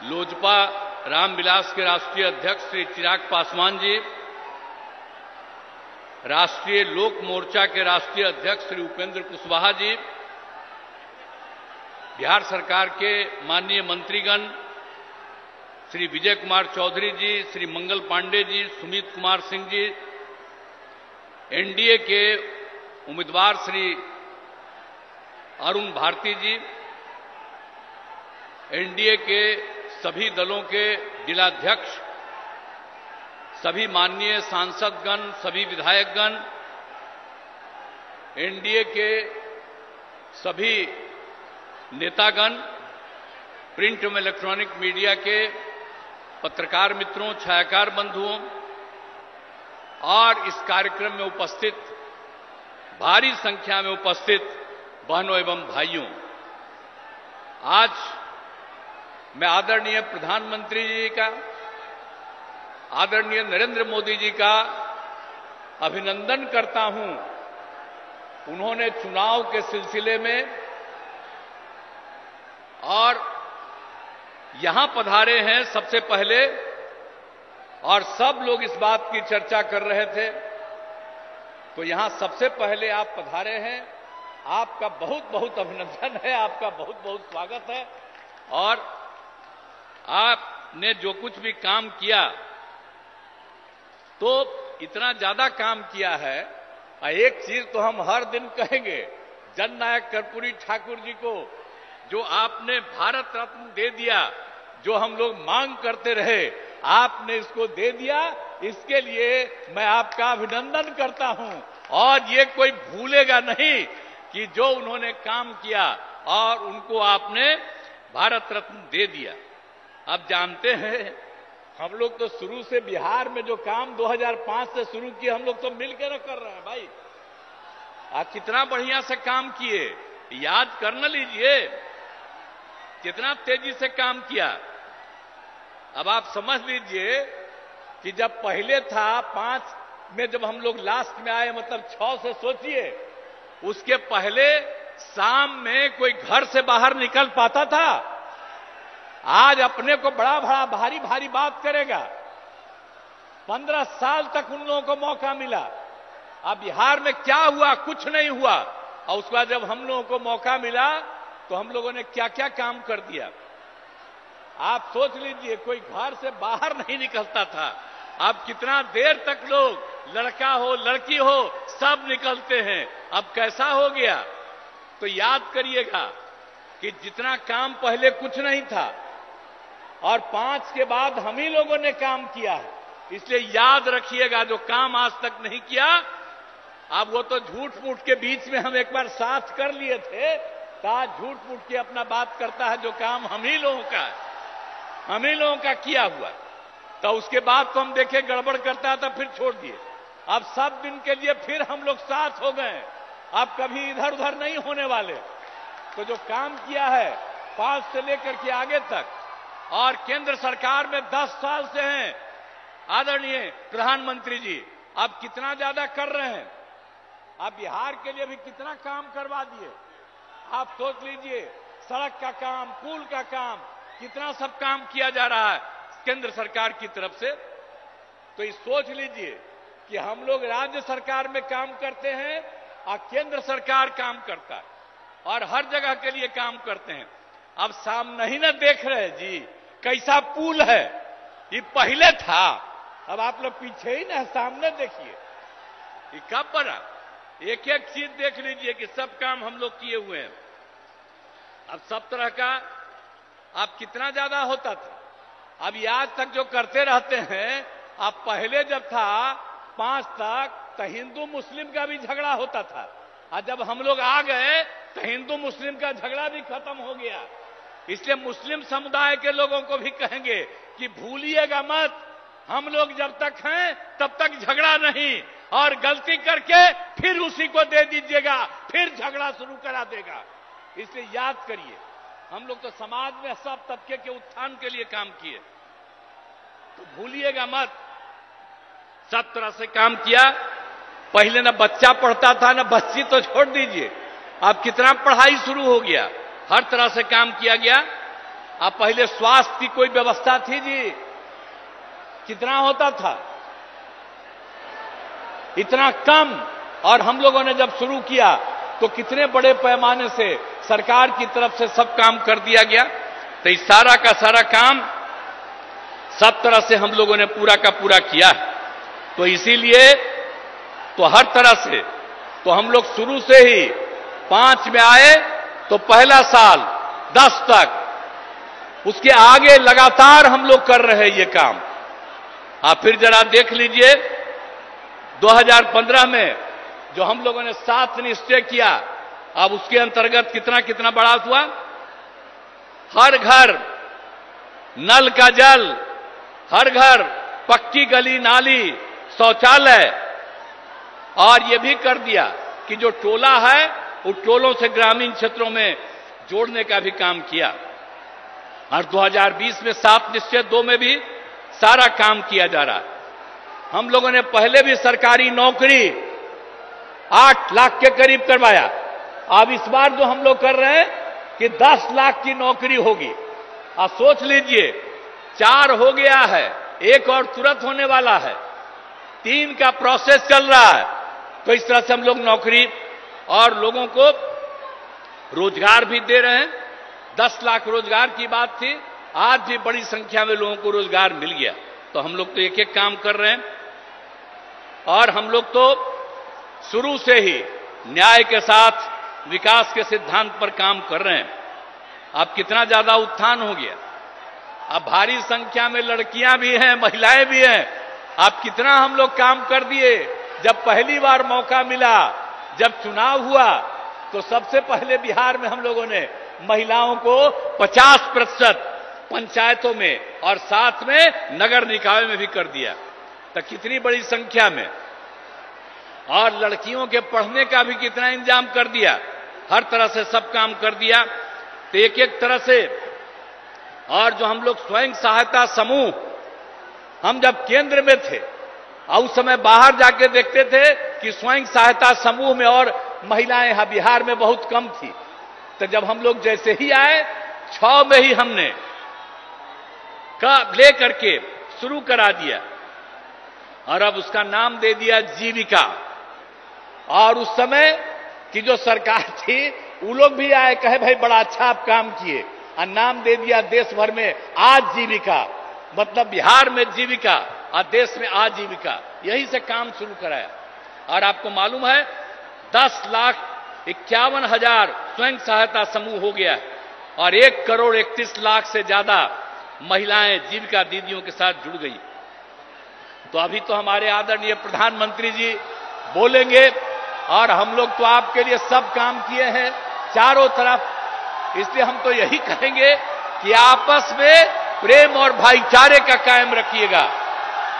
लोजपा रामविलास के राष्ट्रीय अध्यक्ष श्री चिराग पासवान जी, राष्ट्रीय लोक मोर्चा के राष्ट्रीय अध्यक्ष श्री उपेंद्र कुशवाहा जी, बिहार सरकार के माननीय मंत्रीगण श्री विजय कुमार चौधरी जी, श्री मंगल पांडे जी, सुमित कुमार सिंह जी, एनडीए के उम्मीदवार श्री अरुण भारती जी, एनडीए के सभी दलों के जिलाध्यक्ष, सभी माननीय सांसदगण, सभी विधायकगण, एनडीए के सभी नेतागण, प्रिंट एवं इलेक्ट्रॉनिक मीडिया के पत्रकार मित्रों, छायाकार बंधुओं और इस कार्यक्रम में उपस्थित भारी संख्या में उपस्थित बहनों एवं भाइयों, आज मैं आदरणीय प्रधानमंत्री जी का, आदरणीय नरेंद्र मोदी जी का अभिनंदन करता हूं। उन्होंने चुनाव के सिलसिले में और यहां पधारे हैं सबसे पहले, और सब लोग इस बात की चर्चा कर रहे थे, तो यहां सबसे पहले आप पधारे हैं। आपका बहुत बहुत अभिनंदन है, आपका बहुत बहुत स्वागत है। और आपने जो कुछ भी काम किया, तो इतना ज्यादा काम किया है। एक चीज तो हम हर दिन कहेंगे, जननायक कर्पूरी ठाकुर जी को जो आपने भारत रत्न दे दिया, जो हम लोग मांग करते रहे, आपने इसको दे दिया। इसके लिए मैं आपका अभिनंदन करता हूं। और ये कोई भूलेगा नहीं कि जो उन्होंने काम किया और उनको आपने भारत रत्न दे दिया। आप जानते हैं, हम लोग तो शुरू से बिहार में जो काम 2005 से शुरू किए, हम लोग तो मिलकर कर रहे हैं भाई। आप कितना बढ़िया से काम किए, याद कर न लीजिए कितना तेजी से काम किया। अब आप समझ लीजिए कि जब पहले था 5 में, जब हम लोग लास्ट में आए, मतलब 6 से सोचिए, उसके पहले शाम में कोई घर से बाहर निकल पाता था? आज अपने को बड़ा बड़ा भारी भारी बात करेगा। 15 साल तक उन लोगों को मौका मिला। अब बिहार में क्या हुआ? कुछ नहीं हुआ। और उसके बाद जब हम लोगों को मौका मिला, तो हम लोगों ने क्या क्या काम कर दिया। आप सोच लीजिए, कोई घर से बाहर नहीं निकलता था। अब कितना देर तक लोग, लड़का हो लड़की हो, सब निकलते हैं। अब कैसा हो गया? तो याद करिएगा कि जितना काम पहले कुछ नहीं था, और 5 के बाद हम ही लोगों ने काम किया है। इसलिए याद रखिएगा, जो काम आज तक नहीं किया, अब वो तो झूठ मूठ के बीच में हम एक बार साथ कर लिए थे, तो झूठ मूठ के अपना बात करता है। जो काम हम ही लोगों का है, हम ही लोगों का किया हुआ, तो उसके बाद तो हम देखे गड़बड़ करता था, फिर छोड़ दिए। अब सब दिन के लिए फिर हम लोग साथ हो गए। अब कभी इधर उधर नहीं होने वाले। तो जो काम किया है 5 से लेकर के आगे तक, और केंद्र सरकार में 10 साल से हैं आदरणीय प्रधानमंत्री जी, अब कितना ज्यादा कर रहे हैं। अब बिहार के लिए भी कितना काम करवा दिए। आप सोच लीजिए, सड़क का काम, पुल का काम, कितना सब काम किया जा रहा है केंद्र सरकार की तरफ से। तो ये सोच लीजिए कि हम लोग राज्य सरकार में काम करते हैं और केंद्र सरकार काम करता है, और हर जगह के लिए काम करते हैं। अब सामने ही ना देख रहे जी कैसा पुल है। ये पहले था, अब आप लोग पीछे ही ना, सामने देखिए ये कब बना। एक एक चीज देख लीजिए कि सब काम हम लोग किए हुए हैं। अब सब तरह का, अब कितना ज्यादा होता था। अब ये आज तक जो करते रहते हैं। अब पहले जब था 5 तक, तो हिंदू मुस्लिम का भी झगड़ा होता था, और जब हम लोग आ गए तो हिंदू मुस्लिम का झगड़ा भी खत्म हो गया। इसलिए मुस्लिम समुदाय के लोगों को भी कहेंगे कि भूलिएगा मत, हम लोग जब तक हैं तब तक झगड़ा नहीं, और गलती करके फिर उसी को दे दीजिएगा, फिर झगड़ा शुरू करा देगा। इसलिए याद करिए, हम लोग तो समाज में सब तबके के उत्थान के लिए काम किए, तो भूलिएगा मत। सब तरह से काम किया। पहले ना बच्चा पढ़ता था, ना बच्ची तो छोड़ दीजिए, अब कितना पढ़ाई शुरू हो गया। हर तरह से काम किया गया। अब पहले स्वास्थ्य की कोई व्यवस्था थी जी? कितना होता था? इतना कम। और हम लोगों ने जब शुरू किया तो कितने बड़े पैमाने से सरकार की तरफ से सब काम कर दिया गया। तो इस सारा का सारा काम सब तरह से हम लोगों ने पूरा का पूरा किया है। तो इसीलिए तो हर तरह से तो हम लोग शुरू से ही 5 में आए तो पहला साल 10 तक, उसके आगे लगातार हम लोग कर रहे हैं ये काम। आप फिर जरा देख लीजिए 2015 में जो हम लोगों ने 7 निश्चय किया, अब उसके अंतर्गत कितना कितना बढ़ा हुआ। हर घर नल का जल, हर घर पक्की गली नाली शौचालय, और यह भी कर दिया कि जो टोला है उन टोलों से ग्रामीण क्षेत्रों में जोड़ने का भी काम किया। और 2020 में 7 निश्चय 2 में भी सारा काम किया जा रहा है। हम लोगों ने पहले भी सरकारी नौकरी 8 लाख के करीब करवाया। अब इस बार जो हम लोग कर रहे हैं कि 10 लाख की नौकरी होगी। आप सोच लीजिए 4 हो गया है, 1 और तुरंत होने वाला है, 3 का प्रोसेस चल रहा है। तो इस तरह से हम लोग नौकरी और लोगों को रोजगार भी दे रहे हैं। 10 लाख रोजगार की बात थी, आज भी बड़ी संख्या में लोगों को रोजगार मिल गया। तो हम लोग तो एक एक काम कर रहे हैं। और हम लोग तो शुरू से ही न्याय के साथ विकास के सिद्धांत पर काम कर रहे हैं। अब कितना ज्यादा उत्थान हो गया। अब भारी संख्या में लड़कियां भी हैं, महिलाएं भी हैं। अब कितना हम लोग काम कर दिए। जब पहली बार मौका मिला, जब चुनाव हुआ, तो सबसे पहले बिहार में हम लोगों ने महिलाओं को 50% पंचायतों में और साथ में नगर निकाय में भी कर दिया। तो कितनी बड़ी संख्या में। और लड़कियों के पढ़ने का भी कितना इंतजाम कर दिया। हर तरह से सब काम कर दिया। तो एक एक तरह से। और जो हम लोग स्वयं सहायता समूह, हम जब केंद्र में थे और उस समय बाहर जाके देखते थे कि स्वयं सहायता समूह में और महिलाएं यहां बिहार में बहुत कम थी। तो जब हम लोग जैसे ही आए 6 में ही हमने ले करके शुरू करा दिया। और अब उसका नाम दे दिया जीविका। और उस समय की जो सरकार थी वो लोग भी आए, कहे भाई बड़ा अच्छा आप काम किए, और नाम दे दिया देश भर में आजीविका। मतलब बिहार में जीविका और देश में आजीविका, यही से काम शुरू कराया। और आपको मालूम है 10,51,000 स्वयं सहायता समूह हो गया और 1,31,00,000 से ज्यादा महिलाएं जीविका दीदियों के साथ जुड़ गई। तो अभी तो हमारे आदरणीय प्रधानमंत्री जी बोलेंगे, और हम लोग तो आपके लिए सब काम किए हैं चारों तरफ। इसलिए हम तो यही कहेंगे कि आपस में प्रेम और भाईचारे का कायम रखिएगा।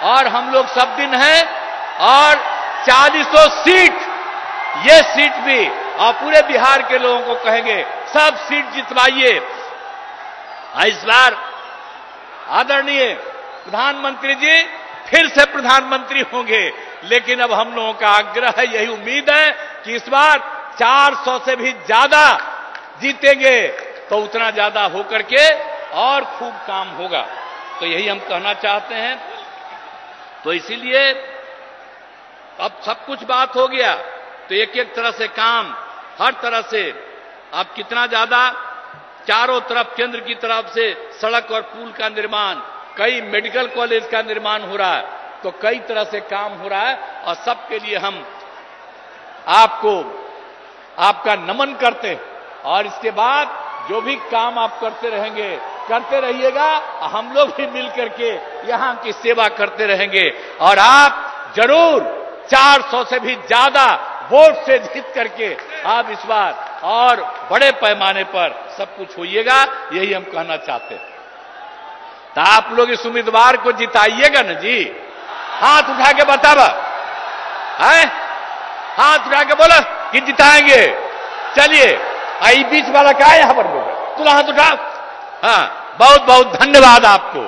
और हम लोग सब दिन हैं, और 40 सीट, ये सीट भी, और पूरे बिहार के लोगों को कहेंगे सब सीट जितवाइए। इस बार आदरणीय प्रधानमंत्री जी फिर से प्रधानमंत्री होंगे। लेकिन अब हम लोगों का आग्रह है, यही उम्मीद है कि इस बार 400 से भी ज्यादा जीतेंगे। तो उतना ज्यादा होकर के और खूब काम होगा। तो यही हम कहना चाहते हैं। तो इसीलिए अब सब कुछ बात हो गया। तो एक एक तरह से काम, हर तरह से अब कितना ज्यादा चारों तरफ केंद्र की तरफ से सड़क और पुल का निर्माण, कई मेडिकल कॉलेज का निर्माण हो रहा है। तो कई तरह से काम हो रहा है। और सबके लिए हम आपको आपका नमन करते हैं। और इसके बाद जो भी काम आप करते रहेंगे, करते रहिएगा। हम लोग भी मिलकर के यहां की सेवा करते रहेंगे। और आप जरूर 400 से भी ज्यादा वोट से जीत करके आप इस बार और बड़े पैमाने पर सब कुछ होइएगा, यही हम कहना चाहते हैं। तो आप लोग इस उम्मीदवार को जिताइएगा ना जी? हाथ उठा के बतावा है, हाथ उठा के बोला कि जिताएंगे। चलिए, आई बीच वाला क्या है यहां पर, बोल तुला हाथ उठा। हाँ, बहुत बहुत धन्यवाद आपको।